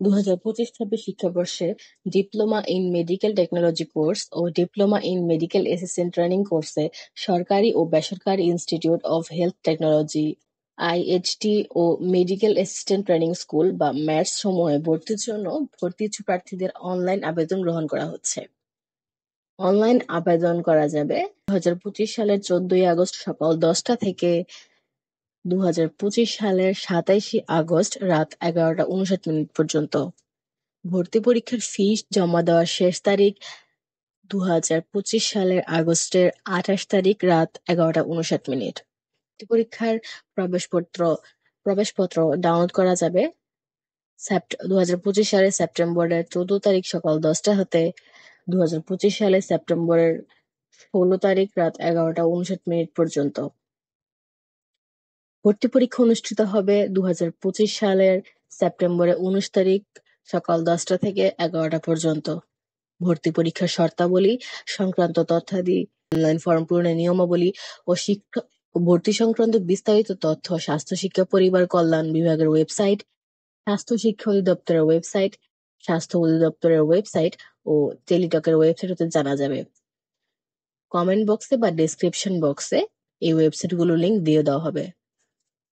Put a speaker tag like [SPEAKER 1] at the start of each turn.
[SPEAKER 1] 2025-26 শিক্ষাবর্ষে diploma in medical technology course ও diploma in medical assistant training কোর্সে সরকারি ও বেসরকারি institute of health technology IHT ও মেডিকেল অ্যাসিস্ট্যান্ট ট্রেনিং স্কুল বা ম্যাটস সমূহে ভর্তির জন্য ভর্তি ইচ্ছুক প্রার্থীদের অনলাইন আবেদন গ্রহণ করা হচ্ছে। অনলাইন আবেদন করা যাবে 2025 সালের 14 আগস্ট সকাল 10টা থেকে 2025 সালের 27 আগস্ট রাত 11টা 59 পর্যন্ত। ভর্তি পরীক্ষার ফি জমা দেওয়ার শেষ তারিখ 2025 সালের আগস্টের 28 তারিখ রাত 11টা 59। ভর্তি পরীক্ষার প্রবেশপত্র ডাউনলোড করা যাবে 2025 সালের সেপ্টেম্বরের 14 তারিখ সকাল 10টা হতে 2025 সালের সেপ্টেম্বরের 16 তারিখ রাত 11টা 59 পর্যন্ত। ভর্তি পরীক্ষা অনুষ্ঠিত হবে 2025 সালের সেপ্টেম্বরের 19 তারিখ সকাল 10টা থেকে 11টা পর্যন্ত। ভর্তি পরীক্ষার শর্তাবলী সংক্রান্ত তথ্যাদি, অনলাইন ফর্ম পূরণের নিয়মাবলী ও ভর্তি সংক্রান্ত বিস্তারিত তথ্য স্বাস্থ্য শিক্ষা পরিবার কল্যাণ বিভাগের ওয়েবসাইট, স্বাস্থ্য শিক্ষা অধিদপ্তরের ওয়েবসাইট, স্বাস্থ্য অধিদপ্তরের ওয়েবসাইট ও টেলিটকের ওয়েবসাইট হতে জানা যাবে। কমেন্ট বক্সে বা ডেসক্রিপশন বক্সে এই ওয়েবসাইটগুলোর লিংক দিয়ে দেওয়া হবে।